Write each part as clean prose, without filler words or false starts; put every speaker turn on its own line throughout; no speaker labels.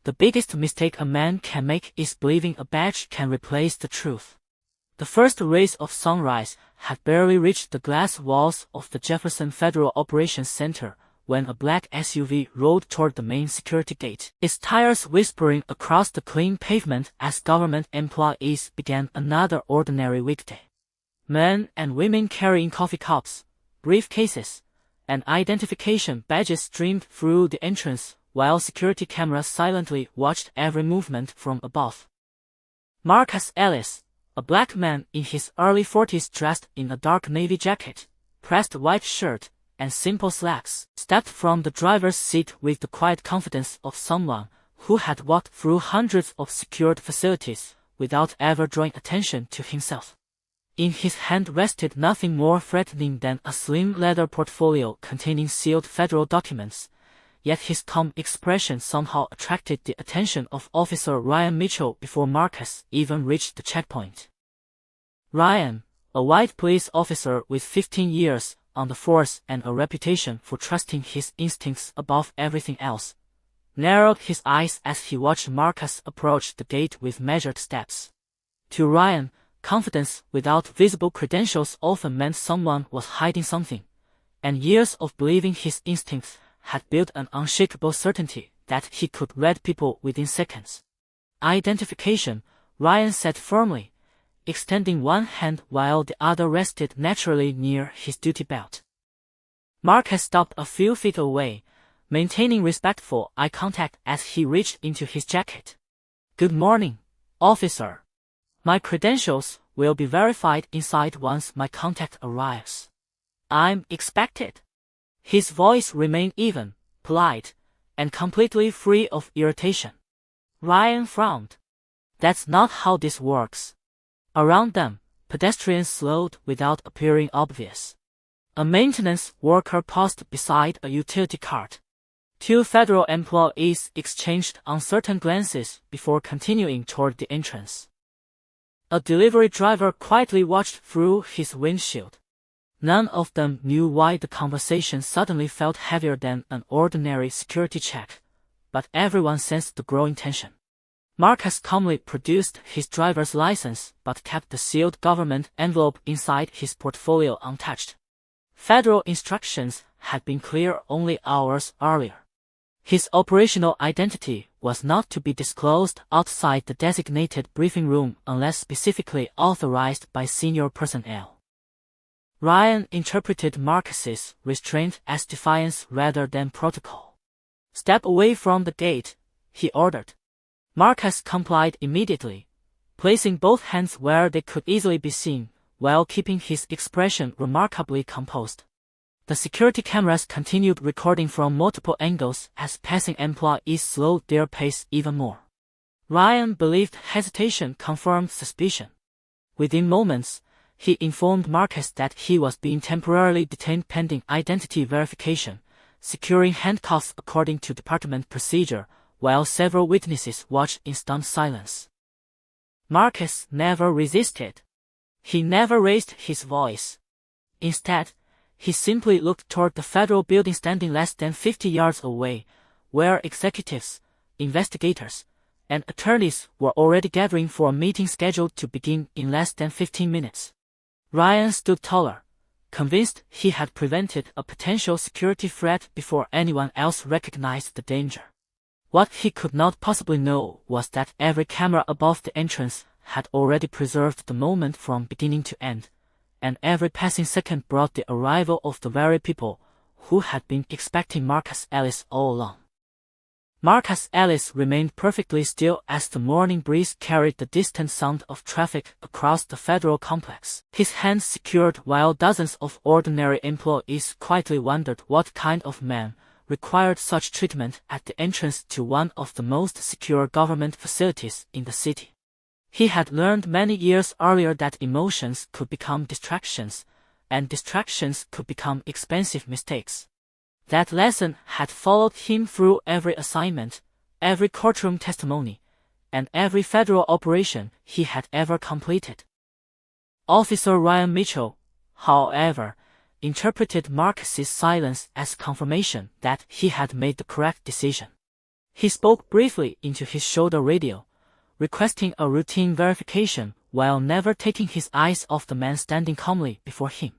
The biggest mistake a man can make is believing a badge can replace the truth. The first rays of sunrise had barely reached the glass walls of the Jefferson Federal Operations Center when a black SUV rolled toward the main security gate, its tires whispering across the clean pavement as government employees began another ordinary weekday. Men and women carrying coffee cups, briefcases, and identification badges streamed through the entrance while security cameras silently watched every movement from above. Marcus Ellis, a black man in his early 40s dressed in a dark navy jacket, pressed white shirt, and simple slacks, stepped from the driver's seat with the quiet confidence of someone who had walked through hundreds of secured facilities without ever drawing attention to himself. In his hand rested nothing more threatening than a slim leather portfolio containing sealed federal documents, yet his calm expression somehow attracted the attention of Officer Ryan Mitchell before Marcus even reached the checkpoint. Ryan, a white police officer with 15 years on the force and a reputation for trusting his instincts above everything else, narrowed his eyes as he watched Marcus approach the gate with measured steps. To Ryan, confidence without visible credentials often meant someone was hiding something, and years of believing his instincts had built an unshakable certainty that he could read people within seconds. Identification, Ryan said firmly, extending one hand while the other rested naturally near his duty belt. Marcus stopped a few feet away, maintaining respectful eye contact as he reached into his jacket. "Good morning, officer. My credentials will be verified inside once my contact arrives. I'm expected." His voice remained even, polite, and completely free of irritation. Ryan frowned. That's not how this works. Around them, pedestrians slowed without appearing obvious. A maintenance worker paused beside a utility cart. Two federal employees exchanged uncertain glances before continuing toward the entrance. A delivery driver quietly watched through his windshield. None of them knew why the conversation suddenly felt heavier than an ordinary security check, but everyone sensed the growing tension. Marcus calmly produced his driver's license but kept the sealed government envelope inside his portfolio untouched. Federal instructions had been clear only hours earlier. His operational identity was not to be disclosed outside the designated briefing room unless specifically authorized by senior personnel. Ryan interpreted Marcus's restraint as defiance rather than protocol. "Step away from the gate," he ordered. Marcus complied immediately, placing both hands where they could easily be seen, while keeping his expression remarkably composed. The security cameras continued recording from multiple angles as passing employees slowed their pace even more. Ryan believed hesitation confirmed suspicion. Within moments, he informed Marcus that he was being temporarily detained pending identity verification, securing handcuffs according to department procedure, while several witnesses watched in stunned silence. Marcus never resisted. He never raised his voice. Instead, he simply looked toward the federal building standing less than 50 yards away, where executives, investigators, and attorneys were already gathering for a meeting scheduled to begin in less than 15 minutes. Ryan stood taller, convinced he had prevented a potential security threat before anyone else recognized the danger. What he could not possibly know was that every camera above the entrance had already preserved the moment from beginning to end, and every passing second brought the arrival of the very people who had been expecting Marcus Ellis all along. Marcus Ellis remained perfectly still as the morning breeze carried the distant sound of traffic across the federal complex, his hands secured while dozens of ordinary employees quietly wondered what kind of man required such treatment at the entrance to one of the most secure government facilities in the city. He had learned many years earlier that emotions could become distractions, and distractions could become expensive mistakes. That lesson had followed him through every assignment, every courtroom testimony, and every federal operation he had ever completed. Officer Ryan Mitchell, however, interpreted Marcus's silence as confirmation that he had made the correct decision. He spoke briefly into his shoulder radio, requesting a routine verification while never taking his eyes off the man standing calmly before him.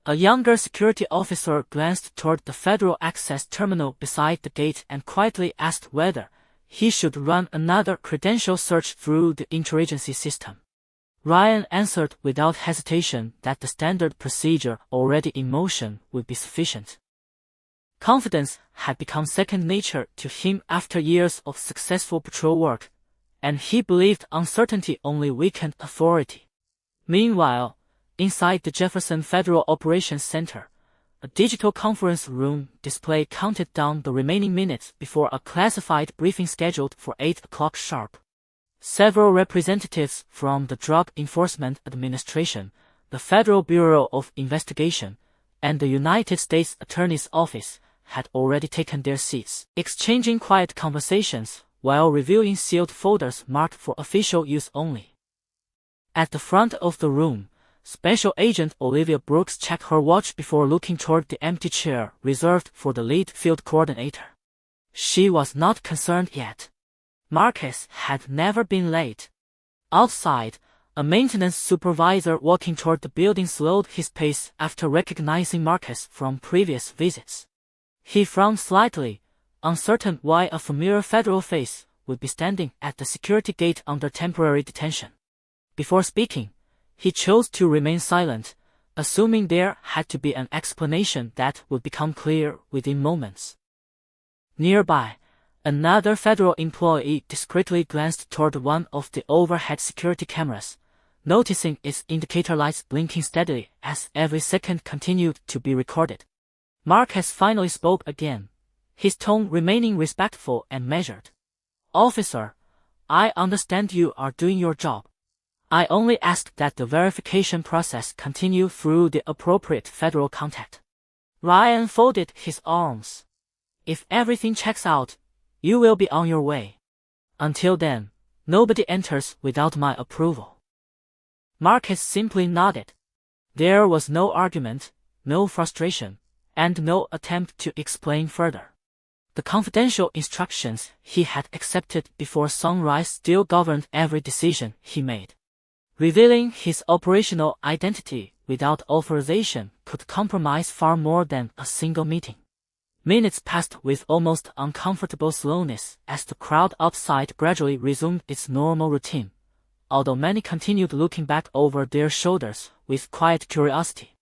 A younger security officer glanced toward the federal access terminal beside the gate and quietly asked whether he should run another credential search through the interagency system. Ryan answered without hesitation that the standard procedure already in motion would be sufficient. Confidence had become second nature to him after years of successful patrol work, and he believed uncertainty only weakened authority. Meanwhile, inside the Jefferson Federal Operations Center, a digital conference room display counted down the remaining minutes before a classified briefing scheduled for 8 o'clock sharp. Several representatives from the Drug Enforcement Administration, the Federal Bureau of Investigation, and the United States Attorney's Office had already taken their seats, exchanging quiet conversations while reviewing sealed folders marked for official use only. At the front of the room, Special Agent Olivia Brooks checked her watch before looking toward the empty chair reserved for the lead field coordinator. She was not concerned yet. Marcus had never been late. Outside, a maintenance supervisor walking toward the building slowed his pace after recognizing Marcus from previous visits. He frowned slightly, uncertain why a familiar federal face would be standing at the security gate under temporary detention. Before speaking, he chose to remain silent, assuming there had to be an explanation that would become clear within moments. Nearby, another federal employee discreetly glanced toward one of the overhead security cameras, noticing its indicator lights blinking steadily as every second continued to be recorded. Marcus finally spoke again, his tone remaining respectful and measured. "Officer, I understand you are doing your job. I only ask that the verification process continue through the appropriate federal contact." Ryan folded his arms. "If everything checks out, you will be on your way. Until then, nobody enters without my approval." Marcus simply nodded. There was no argument, no frustration, and no attempt to explain further. The confidential instructions he had accepted before sunrise still governed every decision he made. Revealing his operational identity without authorization could compromise far more than a single meeting. Minutes passed with almost uncomfortable slowness as the crowd outside gradually resumed its normal routine, although many continued looking back over their shoulders with quiet curiosity.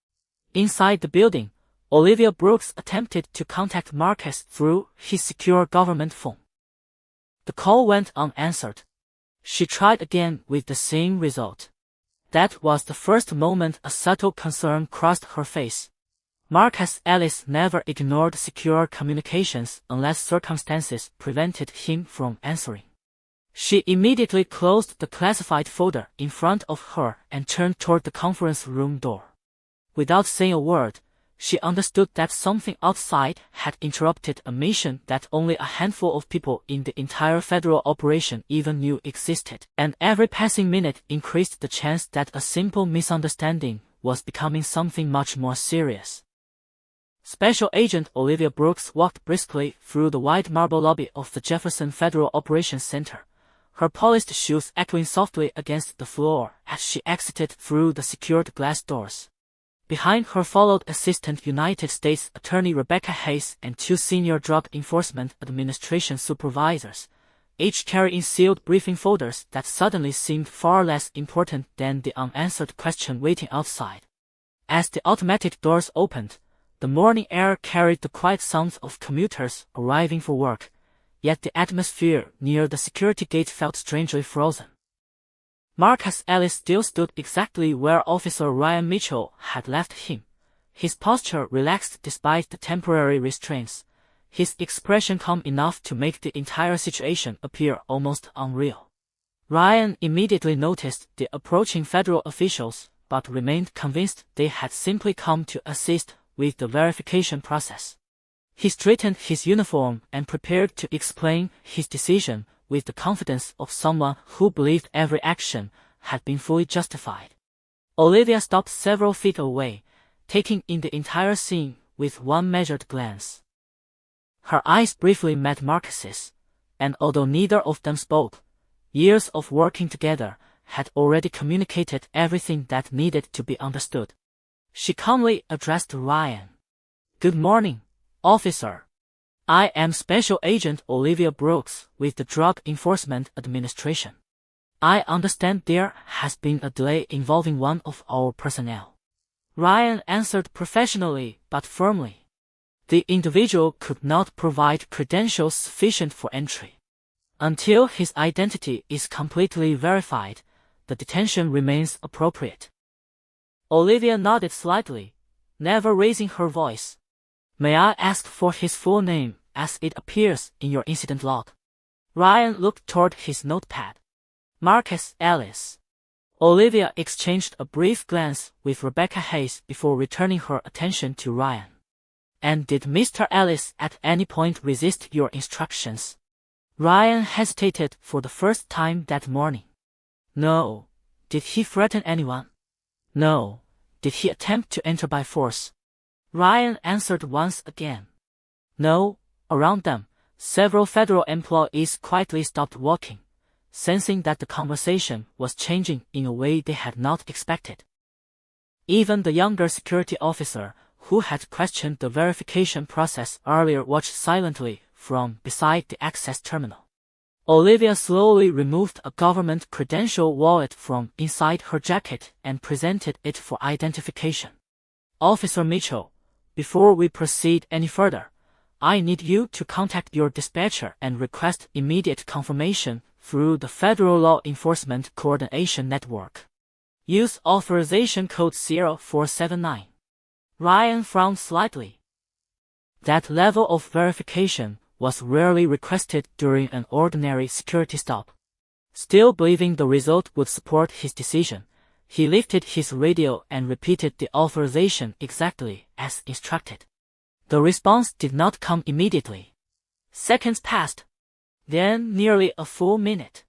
Inside the building, Olivia Brooks attempted to contact Marcus through his secure government phone. The call went unanswered. She tried again with the same result. That was the first moment a subtle concern crossed her face. Marcus Ellis never ignored secure communications unless circumstances prevented him from answering. She immediately closed the classified folder in front of her and turned toward the conference room door. Without saying a word, she understood that something outside had interrupted a mission that only a handful of people in the entire federal operation even knew existed, and every passing minute increased the chance that a simple misunderstanding was becoming something much more serious. Special Agent Olivia Brooks walked briskly through the wide marble lobby of the Jefferson Federal Operations Center, her polished shoes echoing softly against the floor as she exited through the secured glass doors. Behind her followed Assistant United States Attorney Rebecca Hayes and two senior Drug Enforcement Administration supervisors, each carrying sealed briefing folders that suddenly seemed far less important than the unanswered question waiting outside. As the automatic doors opened, the morning air carried the quiet sounds of commuters arriving for work, yet the atmosphere near the security gate felt strangely frozen. Marcus Ellis still stood exactly where Officer Ryan Mitchell had left him, his posture relaxed despite the temporary restraints, his expression calm enough to make the entire situation appear almost unreal. Ryan immediately noticed the approaching federal officials, but remained convinced they had simply come to assist with the verification process. He straightened his uniform and prepared to explain his decision with the confidence of someone who believed every action had been fully justified. Olivia stopped several feet away, taking in the entire scene with one measured glance. Her eyes briefly met Marcus's, and although neither of them spoke, years of working together had already communicated everything that needed to be understood. She calmly addressed Ryan. "Good morning, officer. I am Special Agent Olivia Brooks with the Drug Enforcement Administration. I understand there has been a delay involving one of our personnel." Ryan answered professionally but firmly. The individual could not provide credentials sufficient for entry. Until his identity is completely verified, the detention remains appropriate. Olivia nodded slightly, never raising her voice. "May I ask for his full name as it appears in your incident log?" Ryan looked toward his notepad. "Marcus Ellis." Olivia exchanged a brief glance with Rebecca Hayes before returning her attention to Ryan. "And did Mr. Ellis at any point resist your instructions?" Ryan hesitated for the first time that morning. "No." "Did he threaten anyone?" "No." "Did he attempt to enter by force?" Ryan answered once again. "No." Around them, several federal employees quietly stopped walking, sensing that the conversation was changing in a way they had not expected. Even the younger security officer, who had questioned the verification process earlier, watched silently from beside the access terminal. Olivia slowly removed a government credential wallet from inside her jacket and presented it for identification. "Officer Mitchell, before we proceed any further, I need you to contact your dispatcher and request immediate confirmation through the Federal Law Enforcement Coordination Network. Use authorization code 0479. Ryan frowned slightly. That level of verification was rarely requested during an ordinary security stop. Still believing the result would support his decision, he lifted his radio and repeated the authorization exactly as instructed. The response did not come immediately. Seconds passed. Then nearly a full minute.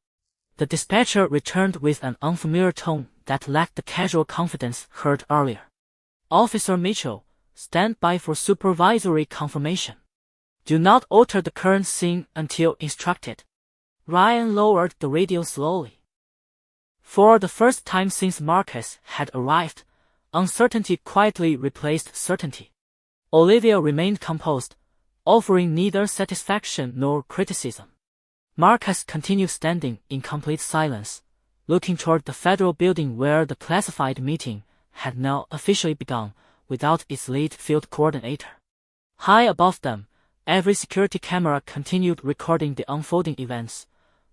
The dispatcher returned with an unfamiliar tone that lacked the casual confidence heard earlier. "Officer Mitchell, stand by for supervisory confirmation. Do not alter the current scene until instructed." Ryan lowered the radio slowly. For the first time since Marcus had arrived, uncertainty quietly replaced certainty. Olivia remained composed, offering neither satisfaction nor criticism. Marcus continued standing in complete silence, looking toward the federal building where the classified meeting had now officially begun, without its lead field coordinator. High above them, every security camera continued recording the unfolding events,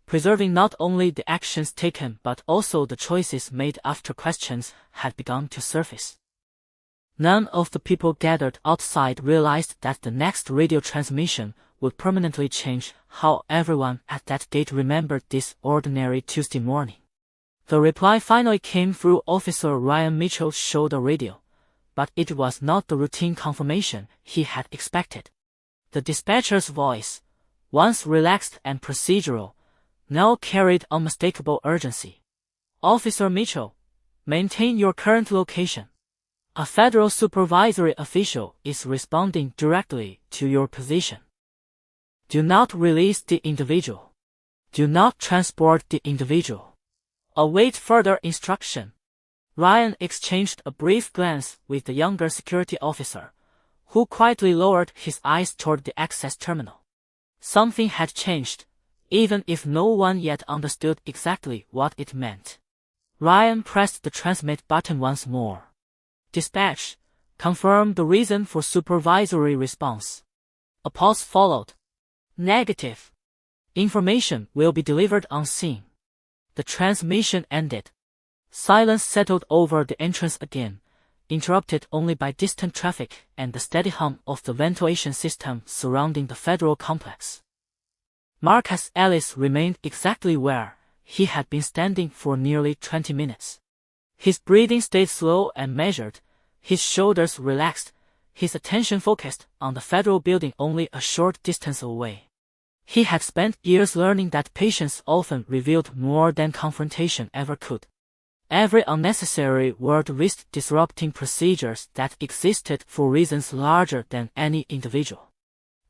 preserving not only the actions taken but also the choices made after questions had begun to surface. None of the people gathered outside realized that the next radio transmission would permanently change how everyone at that gate remembered this ordinary Tuesday morning. The reply finally came through Officer Ryan Mitchell's shoulder radio, but it was not the routine confirmation he had expected. The dispatcher's voice, once relaxed and procedural, now carried unmistakable urgency. "Officer Mitchell, maintain your current location. A federal supervisory official is responding directly to your position. Do not release the individual. Do not transport the individual. Await further instruction." Ryan exchanged a brief glance with the younger security officer, who quietly lowered his eyes toward the access terminal. Something had changed, even if no one yet understood exactly what it meant. Ryan pressed the transmit button once more. "Dispatch, confirm the reason for supervisory response." A pause followed. "Negative. Information will be delivered on scene." The transmission ended. Silence settled over the entrance again, interrupted only by distant traffic and the steady hum of the ventilation system surrounding the federal complex. Marcus Ellis remained exactly where he had been standing for nearly 20 minutes. His breathing stayed slow and measured, his shoulders relaxed, his attention focused on the federal building only a short distance away. He had spent years learning that patience often revealed more than confrontation ever could. Every unnecessary word risked disrupting procedures that existed for reasons larger than any individual.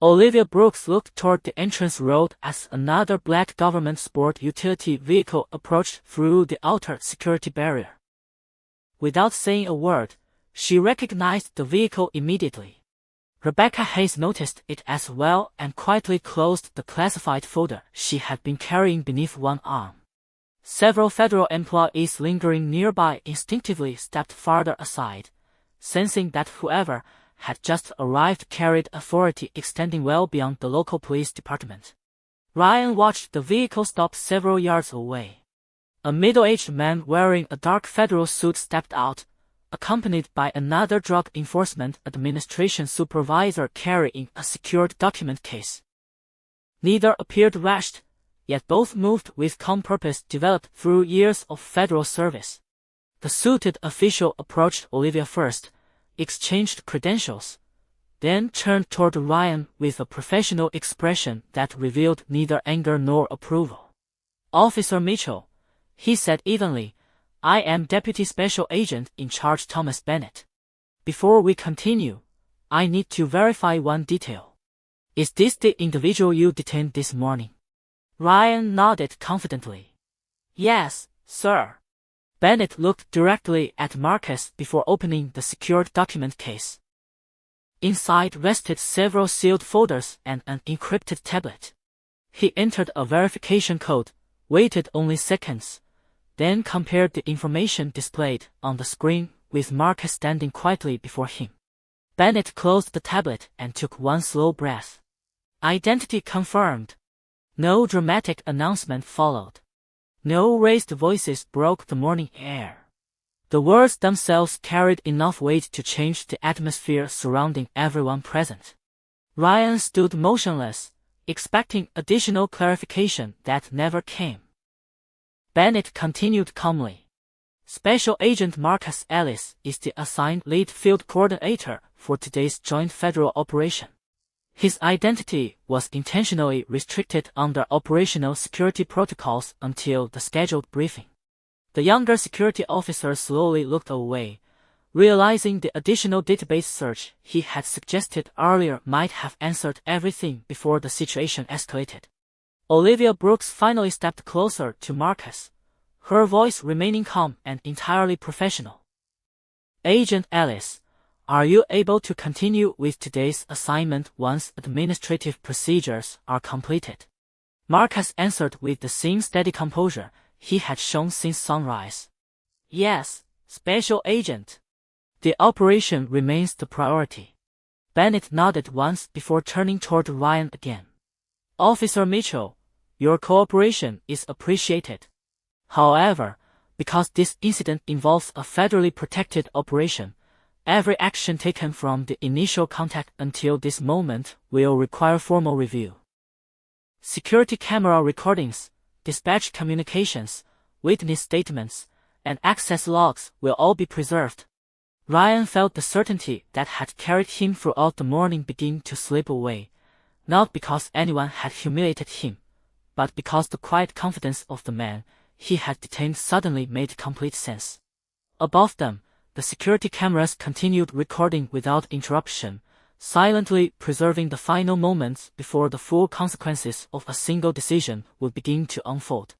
Olivia Brooks looked toward the entrance road as another black government sport utility vehicle approached through the outer security barrier. Without saying a word, she recognized the vehicle immediately. Rebecca Hayes noticed it as well and quietly closed the classified folder she had been carrying beneath one arm. Several federal employees lingering nearby instinctively stepped farther aside, sensing that whoever had just arrived carried authority extending well beyond the local police department. Ryan watched the vehicle stop several yards away. A middle-aged man wearing a dark federal suit stepped out, accompanied by another Drug Enforcement Administration supervisor carrying a secured document case. Neither appeared rushed, yet both moved with calm purpose developed through years of federal service. The suited official approached Olivia first, exchanged credentials, then turned toward Ryan with a professional expression that revealed neither anger nor approval. "Officer Mitchell," he said evenly, "I am Deputy Special Agent in charge Thomas Bennett. Before we continue, I need to verify one detail. Is this the individual you detained this morning?" Ryan nodded confidently. "Yes, sir." Bennett looked directly at Marcus before opening the secured document case. Inside rested several sealed folders and an encrypted tablet. He entered a verification code, waited only seconds, then compared the information displayed on the screen with Marcus standing quietly before him. Bennett closed the tablet and took one slow breath. Identity confirmed. No dramatic announcement followed. No raised voices broke the morning air. The words themselves carried enough weight to change the atmosphere surrounding everyone present. Ryan stood motionless, expecting additional clarification that never came. Bennett continued calmly. "Special Agent Marcus Ellis is the assigned lead field coordinator for today's joint federal operation. His identity was intentionally restricted under operational security protocols until the scheduled briefing." The younger security officer slowly looked away, realizing the additional database search he had suggested earlier might have answered everything before the situation escalated. Olivia Brooks finally stepped closer to Marcus, her voice remaining calm and entirely professional. "Agent Ellis, are you able to continue with today's assignment once administrative procedures are completed?" Marcus answered with the same steady composure he had shown since sunrise. "Yes, Special Agent. The operation remains the priority." Bennett nodded once before turning toward Ryan again. "Officer Mitchell, your cooperation is appreciated. However, because this incident involves a federally protected operation, every action taken from the initial contact until this moment will require formal review. Security camera recordings, dispatch communications, witness statements, and access logs will all be preserved." Ryan felt the certainty that had carried him throughout the morning begin to slip away, not because anyone had humiliated him, but because the quiet confidence of the man he had detained suddenly made complete sense. Above them, the security cameras continued recording without interruption, silently preserving the final moments before the full consequences of a single decision would begin to unfold.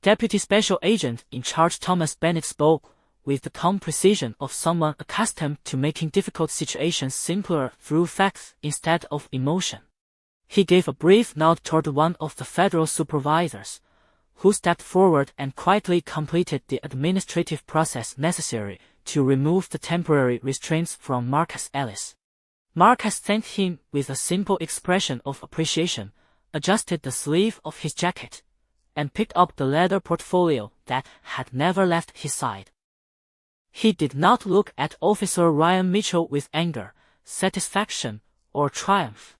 Deputy Special Agent in charge Thomas Bennett spoke with the calm precision of someone accustomed to making difficult situations simpler through facts instead of emotion. He gave a brief nod toward one of the federal supervisors, who stepped forward and quietly completed the administrative process necessary to remove the temporary restraints from Marcus Ellis. Marcus thanked him with a simple expression of appreciation, adjusted the sleeve of his jacket, and picked up the leather portfolio that had never left his side. He did not look at Officer Ryan Mitchell with anger, satisfaction, or triumph.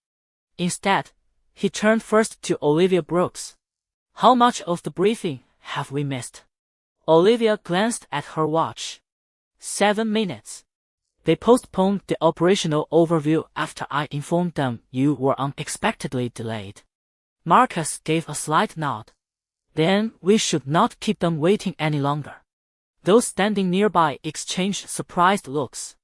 Instead, he turned first to Olivia Brooks. "How much of the briefing have we missed?" Olivia glanced at her watch. 7 minutes. "They postponed the operational overview after I informed them you were unexpectedly delayed." Marcus gave a slight nod. "Then we should not keep them waiting any longer." Those standing nearby exchanged surprised looks.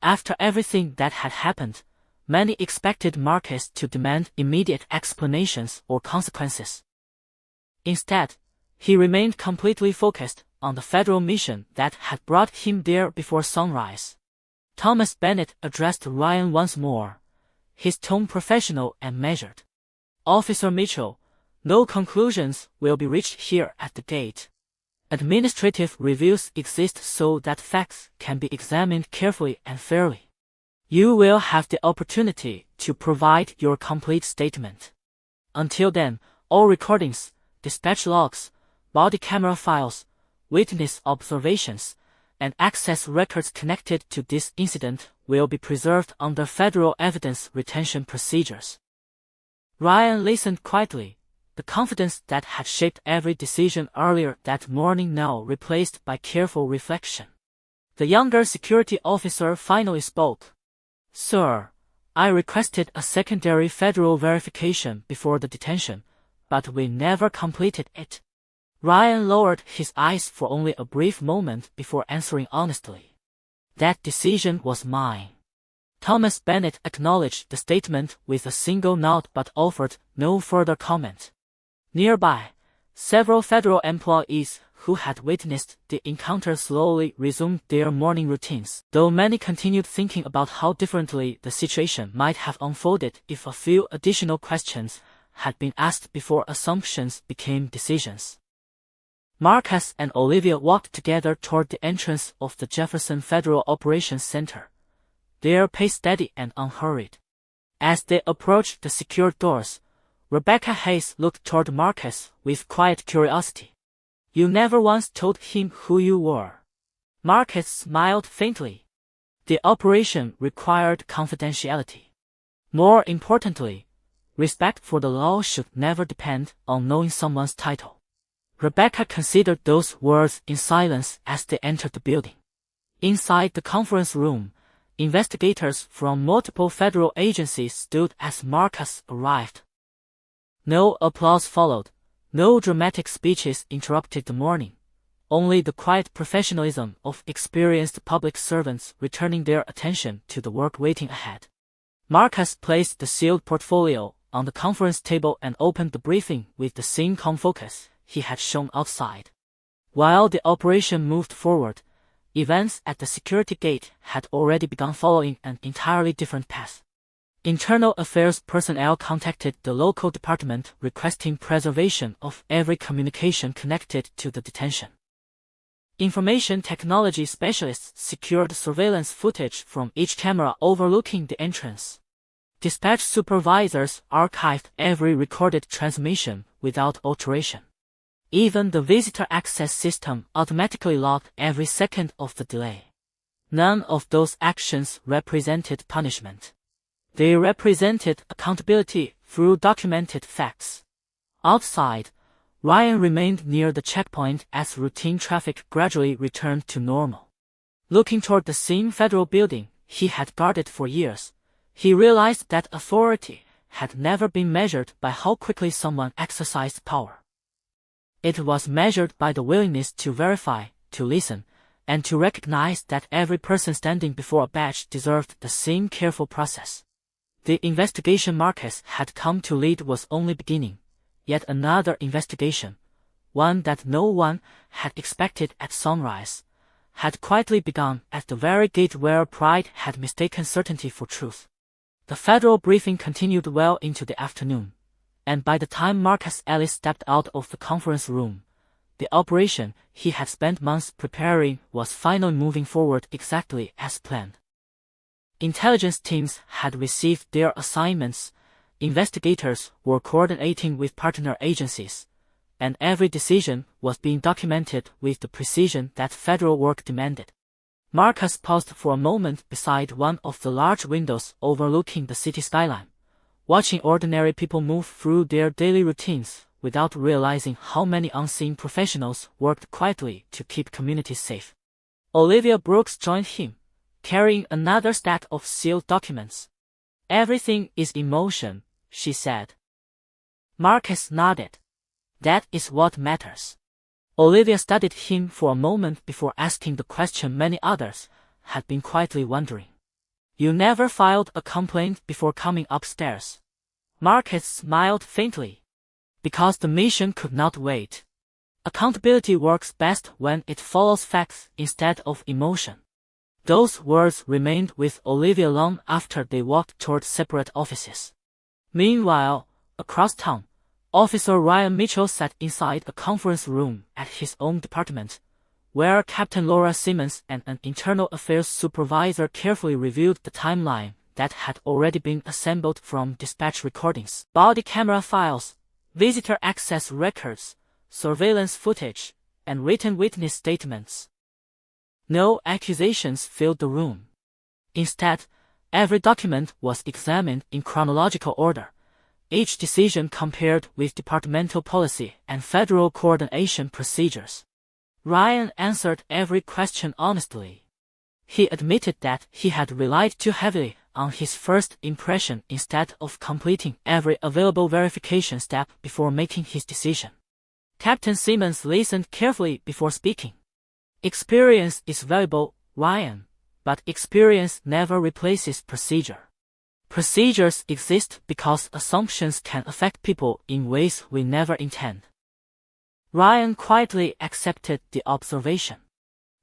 After everything that had happened, Many expected Marcus to demand immediate explanations or consequences. Instead, he remained completely focused on the federal mission that had brought him there before sunrise. Thomas Bennett addressed Ryan once more, his tone professional and measured. "Officer Mitchell, no conclusions will be reached here at the gate. Administrative reviews exist so that facts can be examined carefully and fairly. You will have the opportunity to provide your complete statement. Until then, all recordings, dispatch logs, body camera files, witness observations, and access records connected to this incident will be preserved under federal evidence retention procedures." Ryan listened quietly, the confidence that had shaped every decision earlier that morning now replaced by careful reflection. The younger security officer finally spoke. "Sir, I requested a secondary federal verification before the detention, but we never completed it." Ryan lowered his eyes for only a brief moment before answering honestly. "That decision was mine." Thomas Bennett acknowledged the statement with a single nod but offered no further comment. Nearby, several federal employees who had witnessed the encounter slowly resumed their morning routines, though many continued thinking about how differently the situation might have unfolded if a few additional questions had been asked before assumptions became decisions. Marcus and Olivia walked together toward the entrance of the Jefferson Federal Operations Center, their pace steady and unhurried. As they approached the secured doors, Rebecca Hayes looked toward Marcus with quiet curiosity. "You never once told him who you were." Marcus smiled faintly. "The operation required confidentiality. More importantly, respect for the law should never depend on knowing someone's title." Rebecca considered those words in silence as they entered the building. Inside the conference room, investigators from multiple federal agencies stood as Marcus arrived. No applause followed, no dramatic speeches interrupted the morning, only the quiet professionalism of experienced public servants returning their attention to the work waiting ahead. Marcus placed the sealed portfolio on the conference table and opened the briefing with the same calm focus he had shown outside. While the operation moved forward, events at the security gate had already begun following an entirely different path. Internal affairs personnel contacted the local department requesting preservation of every communication connected to the detention. Information technology specialists secured surveillance footage from each camera overlooking the entrance. Dispatch supervisors archived every recorded transmission without alteration. Even the visitor access system automatically logged every second of the delay. None of those actions represented punishment. They represented accountability through documented facts. Outside, Ryan remained near the checkpoint as routine traffic gradually returned to normal. Looking toward the same federal building he had guarded for years, he realized that authority had never been measured by how quickly someone exercised power. It was measured by the willingness to verify, to listen, and to recognize that every person standing before a badge deserved the same careful process. The investigation Marcus had come to lead was only beginning. Yet another investigation, one that no one had expected at sunrise, had quietly begun at the very gate where pride had mistaken certainty for truth. The federal briefing continued well into the afternoon, and by the time Marcus Ellis stepped out of the conference room, the operation he had spent months preparing was finally moving forward exactly as planned. Intelligence teams had received their assignments, investigators were coordinating with partner agencies, and every decision was being documented with the precision that federal work demanded. Marcus paused for a moment beside one of the large windows overlooking the city skyline, watching ordinary people move through their daily routines without realizing how many unseen professionals worked quietly to keep communities safe. Olivia Brooks joined him, carrying another stack of sealed documents. "Everything is in motion," she said. Marcus nodded. "That is what matters." Olivia studied him for a moment before asking the question many others had been quietly wondering. You never filed a complaint before coming upstairs. Marcus smiled faintly. Because the mission could not wait. Accountability works best when it follows facts instead of emotion. Those words remained with Olivia long after they walked toward separate offices. Meanwhile, across town, Officer Ryan Mitchell sat inside a conference room at his own department, where Captain Laura Simmons and an internal affairs supervisor carefully reviewed the timeline that had already been assembled from dispatch recordings, body camera files, visitor access records, surveillance footage, and written witness statements. No accusations filled the room. Instead, every document was examined in chronological order, each decision compared with departmental policy and federal coordination procedures. Ryan answered every question honestly. He admitted that he had relied too heavily on his first impression instead of completing every available verification step before making his decision. Captain Simmons listened carefully before speaking. Experience is valuable, Ryan, but experience never replaces procedure. Procedures exist because assumptions can affect people in ways we never intend. Ryan quietly accepted the observation.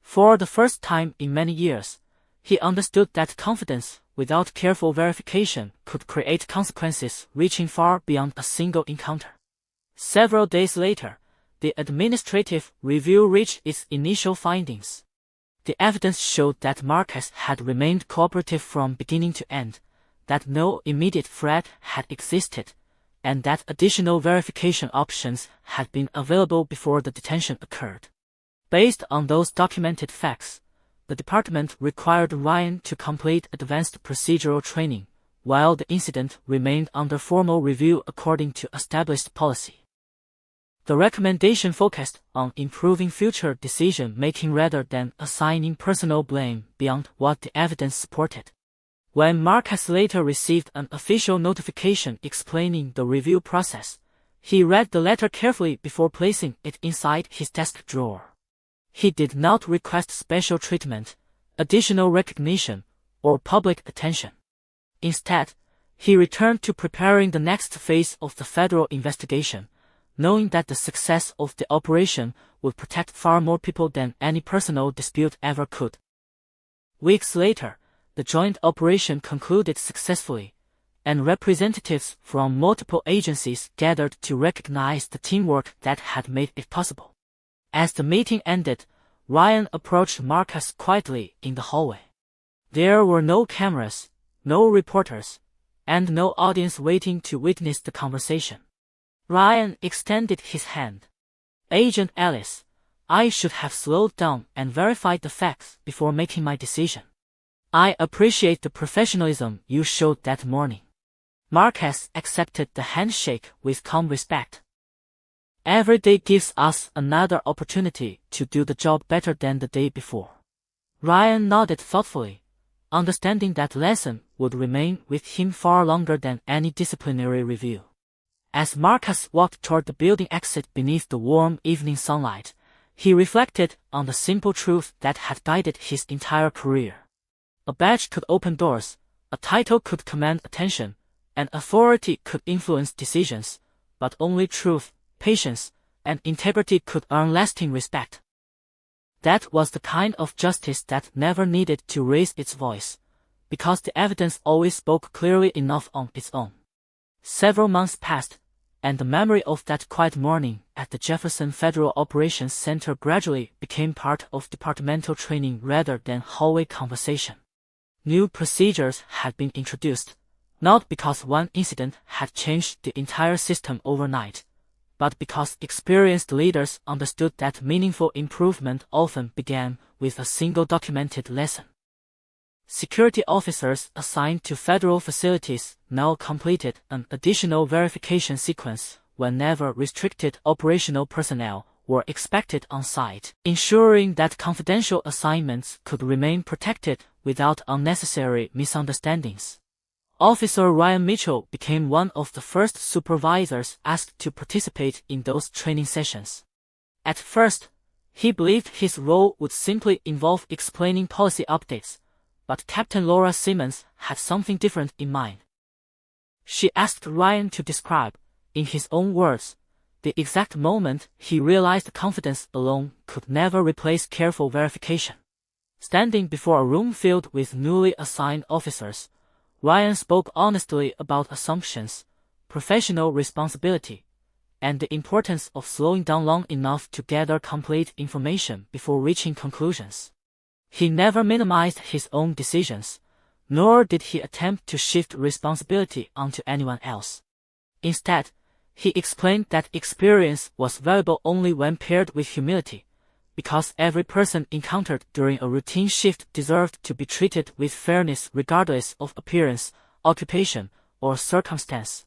For the first time in many years, he understood that confidence without careful verification could create consequences reaching far beyond a single encounter. Several days later, the administrative review reached its initial findings. The evidence showed that Marcus had remained cooperative from beginning to end, that no immediate threat had existed, and that additional verification options had been available before the detention occurred. Based on those documented facts, the department required Ryan to complete advanced procedural training, while the incident remained under formal review according to established policy. The recommendation focused on improving future decision-making rather than assigning personal blame beyond what the evidence supported. When Marcus later received an official notification explaining the review process, he read the letter carefully before placing it inside his desk drawer. He did not request special treatment, additional recognition, or public attention. Instead, he returned to preparing the next phase of the federal investigation, knowing that the success of the operation would protect far more people than any personal dispute ever could. Weeks later, the joint operation concluded successfully, and representatives from multiple agencies gathered to recognize the teamwork that had made it possible. As the meeting ended, Ryan approached Marcus quietly in the hallway. There were no cameras, no reporters, and no audience waiting to witness the conversation. Ryan extended his hand. "Agent Ellis, I should have slowed down and verified the facts before making my decision. I appreciate the professionalism you showed that morning." Marcus accepted the handshake with calm respect. "Every day gives us another opportunity to do the job better than the day before." Ryan nodded thoughtfully, understanding that lesson would remain with him far longer than any disciplinary review. As Marcus walked toward the building exit beneath the warm evening sunlight, he reflected on the simple truth that had guided his entire career. A badge could open doors, a title could command attention, and authority could influence decisions, but only truth, patience, and integrity could earn lasting respect. That was the kind of justice that never needed to raise its voice, because the evidence always spoke clearly enough on its own. Several months passed, and the memory of that quiet morning at the Jefferson Federal Operations Center gradually became part of departmental training rather than hallway conversation. New procedures had been introduced, not because one incident had changed the entire system overnight, but because experienced leaders understood that meaningful improvement often began with a single documented lesson. Security officers assigned to federal facilities now completed an additional verification sequence whenever restricted operational personnel were expected on site, ensuring that confidential assignments could remain protected without unnecessary misunderstandings. Officer Ryan Mitchell became one of the first supervisors asked to participate in those training sessions. At first, he believed his role would simply involve explaining policy updates, but Captain Laura Simmons had something different in mind. She asked Ryan to describe, in his own words, the exact moment he realized confidence alone could never replace careful verification. Standing before a room filled with newly assigned officers, Ryan spoke honestly about assumptions, professional responsibility, and the importance of slowing down long enough to gather complete information before reaching conclusions. He never minimized his own decisions, nor did he attempt to shift responsibility onto anyone else. Instead, he explained that experience was valuable only when paired with humility, because every person encountered during a routine shift deserved to be treated with fairness regardless of appearance, occupation, or circumstance.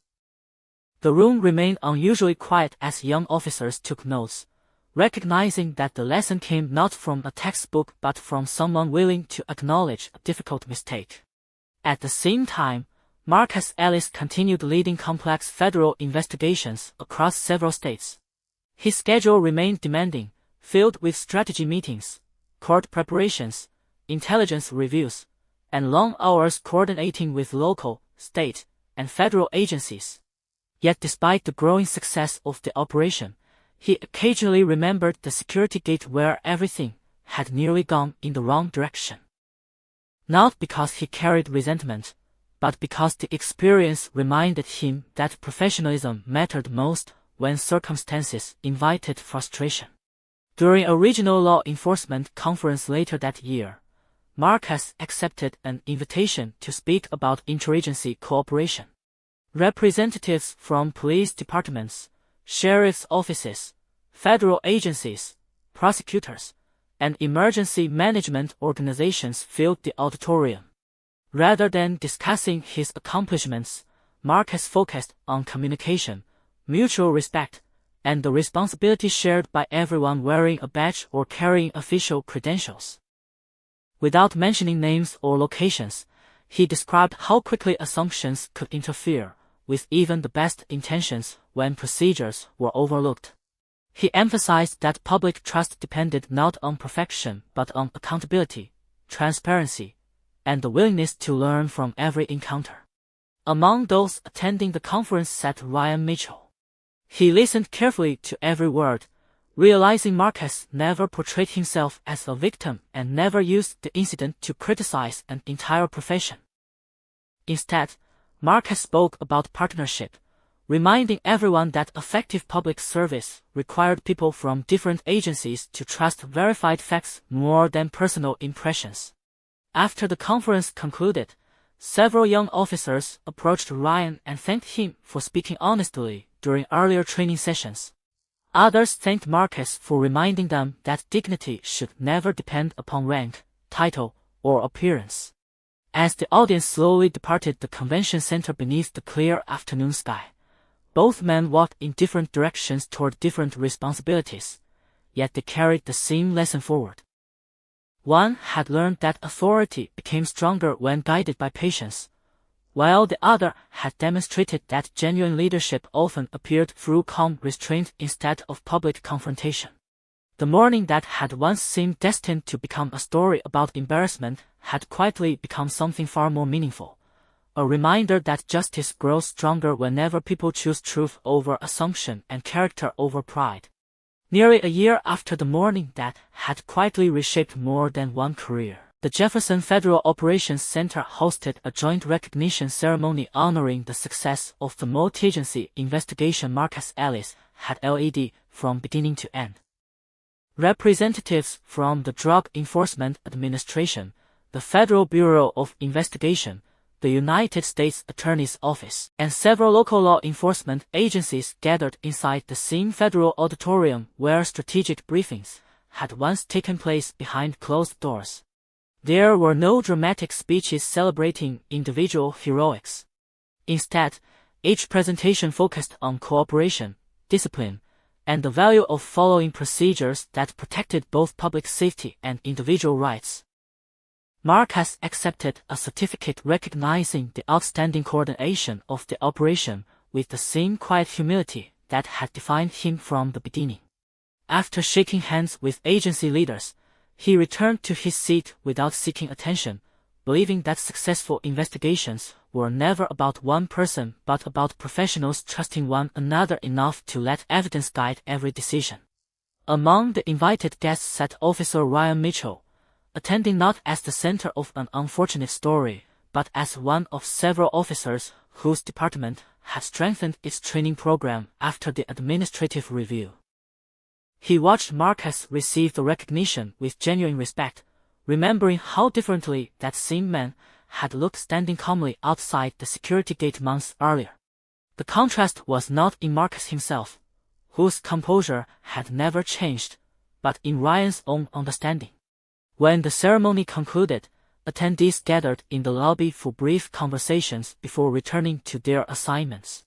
The room remained unusually quiet as young officers took notes, recognizing that the lesson came not from a textbook but from someone willing to acknowledge a difficult mistake. At the same time, Marcus Ellis continued leading complex federal investigations across several states. His schedule remained demanding, filled with strategy meetings, court preparations, intelligence reviews, and long hours coordinating with local, state, and federal agencies. Yet despite the growing success of the operation, he occasionally remembered the security gate where everything had nearly gone in the wrong direction. Not because he carried resentment, but because the experience reminded him that professionalism mattered most when circumstances invited frustration. During a regional law enforcement conference later that year, Marcus accepted an invitation to speak about interagency cooperation. Representatives from police departments, sheriff's offices, federal agencies, prosecutors, and emergency management organizations filled the auditorium. Rather than discussing his accomplishments, Marcus focused on communication, mutual respect, and the responsibility shared by everyone wearing a badge or carrying official credentials. Without mentioning names or locations, he described how quickly assumptions could interfere with even the best intentions when procedures were overlooked. He emphasized that public trust depended not on perfection but on accountability, transparency, and the willingness to learn from every encounter. Among those attending the conference sat Ryan Mitchell. He listened carefully to every word, realizing Marcus never portrayed himself as a victim and never used the incident to criticize an entire profession. Instead, Marcus spoke about partnership, reminding everyone that effective public service required people from different agencies to trust verified facts more than personal impressions. After the conference concluded, several young officers approached Ryan and thanked him for speaking honestly during earlier training sessions. Others thanked Marcus for reminding them that dignity should never depend upon rank, title, or appearance. As the audience slowly departed the convention center beneath the clear afternoon sky, both men walked in different directions toward different responsibilities, yet they carried the same lesson forward. One had learned that authority became stronger when guided by patience, while the other had demonstrated that genuine leadership often appeared through calm restraint instead of public confrontation. The morning that had once seemed destined to become a story about embarrassment had quietly become something far more meaningful, a reminder that justice grows stronger whenever people choose truth over assumption and character over pride. Nearly a year after the morning that had quietly reshaped more than one career, the Jefferson Federal Operations Center hosted a joint recognition ceremony honoring the success of the multi-agency investigation Marcus Ellis had led from beginning to end. Representatives from the Drug Enforcement Administration, the Federal Bureau of Investigation, the United States Attorney's Office, and several local law enforcement agencies gathered inside the same federal auditorium where strategic briefings had once taken place behind closed doors. There were no dramatic speeches celebrating individual heroics. Instead, each presentation focused on cooperation, discipline, and the value of following procedures that protected both public safety and individual rights. Marcus accepted a certificate recognizing the outstanding coordination of the operation with the same quiet humility that had defined him from the beginning. After shaking hands with agency leaders, he returned to his seat without seeking attention, believing that successful investigations were never about one person but about professionals trusting one another enough to let evidence guide every decision. Among the invited guests sat Officer Ryan Mitchell, attending not as the center of an unfortunate story, but as one of several officers whose department had strengthened its training program after the administrative review. He watched Marcus receive the recognition with genuine respect, remembering how differently that same man had looked standing calmly outside the security gate months earlier. The contrast was not in Marcus himself, whose composure had never changed, but in Ryan's own understanding. When the ceremony concluded, attendees gathered in the lobby for brief conversations before returning to their assignments.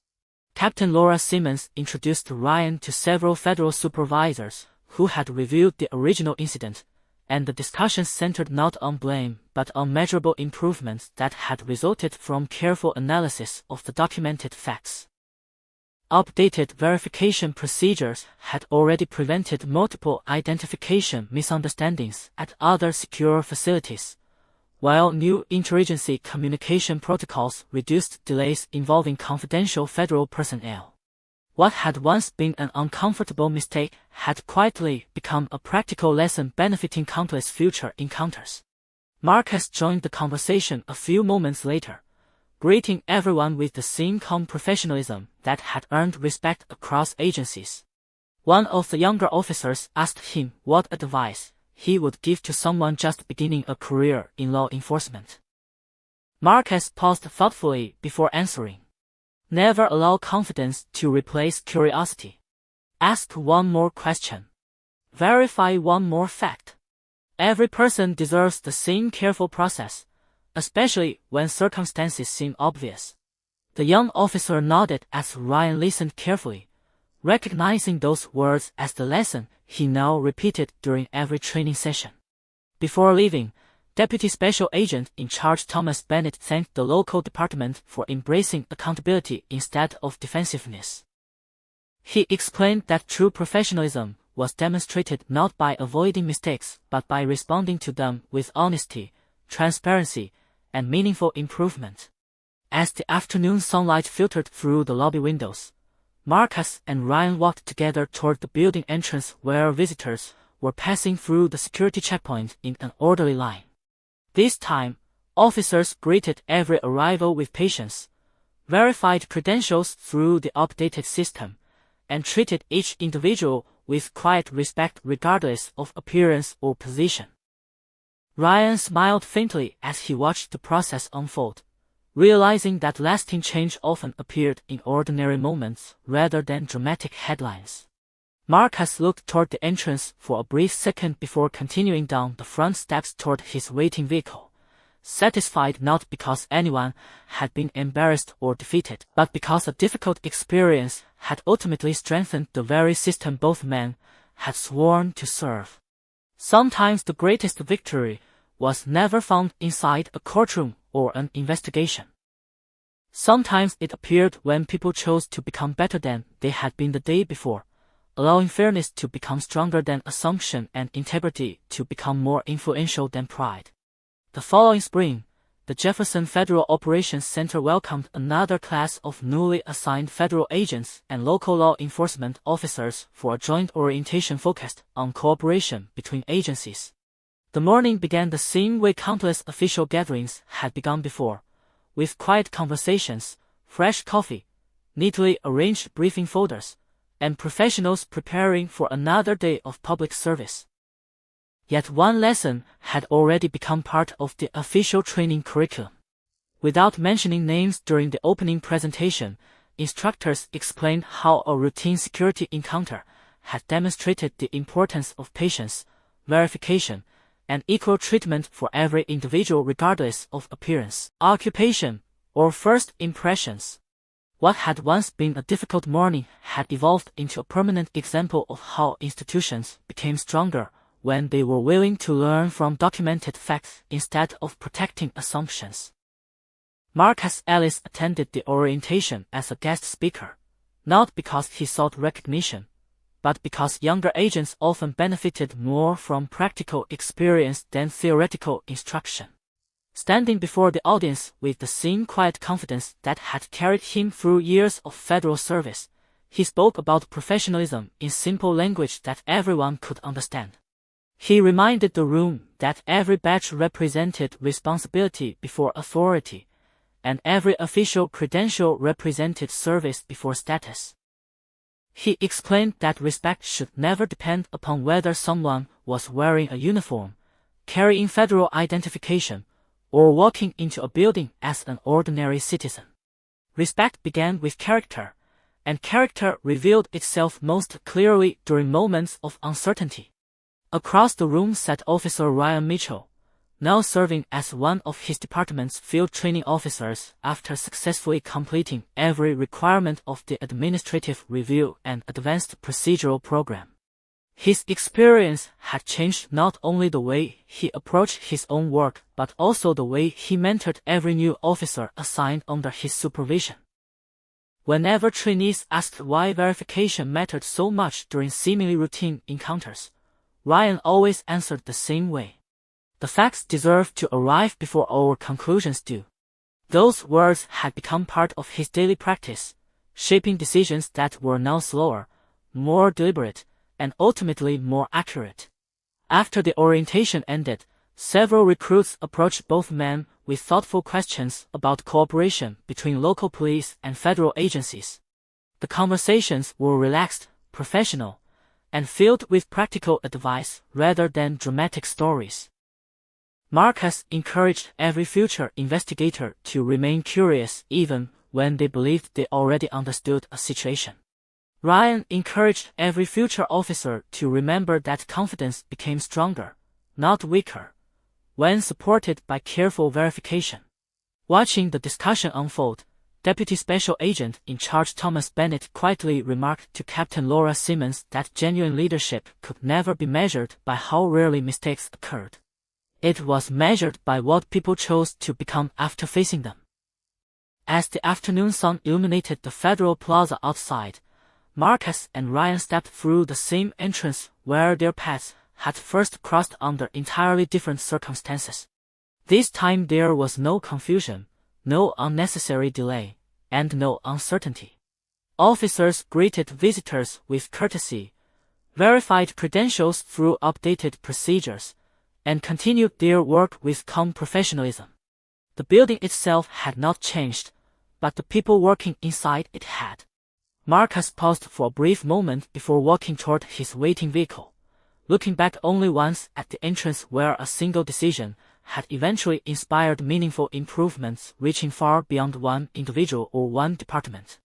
Captain Laura Simmons introduced Ryan to several federal supervisors who had reviewed the original incident, and the discussion centered not on blame but on measurable improvements that had resulted from careful analysis of the documented facts. Updated verification procedures had already prevented multiple identification misunderstandings at other secure facilities, while new interagency communication protocols reduced delays involving confidential federal personnel. What had once been an uncomfortable mistake had quietly become a practical lesson benefiting countless future encounters. Marcus joined the conversation a few moments later, greeting everyone with the same calm professionalism that had earned respect across agencies. One of the younger officers asked him what advice he would give to someone just beginning a career in law enforcement. Marcus paused thoughtfully before answering. Never allow confidence to replace curiosity. Ask one more question. Verify one more fact. Every person deserves the same careful process, especially when circumstances seem obvious. The young officer nodded as Ryan listened carefully, recognizing those words as the lesson he now repeated during every training session. Before leaving, Deputy Special Agent in charge Thomas Bennett thanked the local department for embracing accountability instead of defensiveness. He explained that true professionalism was demonstrated not by avoiding mistakes but by responding to them with honesty, transparency, and meaningful improvement. As the afternoon sunlight filtered through the lobby windows, Marcus and Ryan walked together toward the building entrance where visitors were passing through the security checkpoint in an orderly line. This time, officers greeted every arrival with patience, verified credentials through the updated system, and treated each individual with quiet respect regardless of appearance or position. Ryan smiled faintly as he watched the process unfold, realizing that lasting change often appeared in ordinary moments rather than dramatic headlines. Marcus looked toward the entrance for a brief second before continuing down the front steps toward his waiting vehicle, satisfied not because anyone had been embarrassed or defeated, but because a difficult experience had ultimately strengthened the very system both men had sworn to serve. Sometimes the greatest victory was never found inside a courtroom or an investigation. Sometimes it appeared when people chose to become better than they had been the day before, allowing fairness to become stronger than assumption and integrity to become more influential than pride. The following spring, the Jefferson Federal Operations Center welcomed another class of newly assigned federal agents and local law enforcement officers for a joint orientation focused on cooperation between agencies. The morning began the same way countless official gatherings had begun before, with quiet conversations, fresh coffee, neatly arranged briefing folders, and professionals preparing for another day of public service. Yet one lesson had already become part of the official training curriculum. Without mentioning names during the opening presentation, instructors explained how a routine security encounter had demonstrated the importance of patience, verification, and equal treatment for every individual regardless of appearance, occupation, or first impressions. What had once been a difficult morning had evolved into a permanent example of how institutions became stronger when they were willing to learn from documented facts instead of protecting assumptions. Marcus Ellis attended the orientation as a guest speaker, not because he sought recognition, but because younger agents often benefited more from practical experience than theoretical instruction. Standing before the audience with the same quiet confidence that had carried him through years of federal service, he spoke about professionalism in simple language that everyone could understand. He reminded the room that every badge represented responsibility before authority, and every official credential represented service before status. He explained that respect should never depend upon whether someone was wearing a uniform, carrying federal identification, or walking into a building as an ordinary citizen. Respect began with character, and character revealed itself most clearly during moments of uncertainty. Across the room sat Officer Ryan Mitchell, now serving as one of his department's field training officers after successfully completing every requirement of the Administrative Review and Advanced Procedural Program. His experience had changed not only the way he approached his own work but also the way he mentored every new officer assigned under his supervision. Whenever trainees asked why verification mattered so much during seemingly routine encounters, Ryan always answered the same way. The facts deserve to arrive before our conclusions do. Those words had become part of his daily practice, shaping decisions that were now slower, more deliberate, and ultimately more accurate. After the orientation ended, several recruits approached both men with thoughtful questions about cooperation between local police and federal agencies. The conversations were relaxed, professional, and filled with practical advice rather than dramatic stories. Marcus encouraged every future investigator to remain curious even when they believed they already understood a situation. Ryan encouraged every future officer to remember that confidence became stronger, not weaker, when supported by careful verification. Watching the discussion unfold, Deputy Special Agent in Charge Thomas Bennett quietly remarked to Captain Laura Simmons that genuine leadership could never be measured by how rarely mistakes occurred. It was measured by what people chose to become after facing them. As the afternoon sun illuminated the Federal Plaza outside, Marcus and Ryan stepped through the same entrance where their paths had first crossed under entirely different circumstances. This time there was no confusion, no unnecessary delay, and no uncertainty. Officers greeted visitors with courtesy, verified credentials through updated procedures, and continued their work with calm professionalism. The building itself had not changed, but the people working inside it had. Marcus paused for a brief moment before walking toward his waiting vehicle, looking back only once at the entrance where a single decision had eventually inspired meaningful improvements reaching far beyond one individual or one department.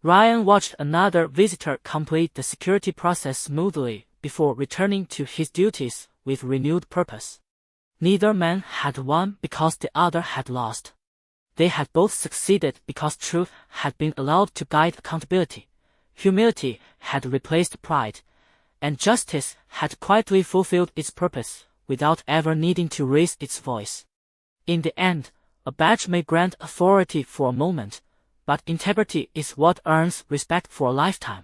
Ryan watched another visitor complete the security process smoothly before returning to his duties with renewed purpose. Neither man had won because the other had lost. They had both succeeded because truth had been allowed to guide accountability, humility had replaced pride, and justice had quietly fulfilled its purpose without ever needing to raise its voice. In the end, a badge may grant authority for a moment, but integrity is what earns respect for a lifetime.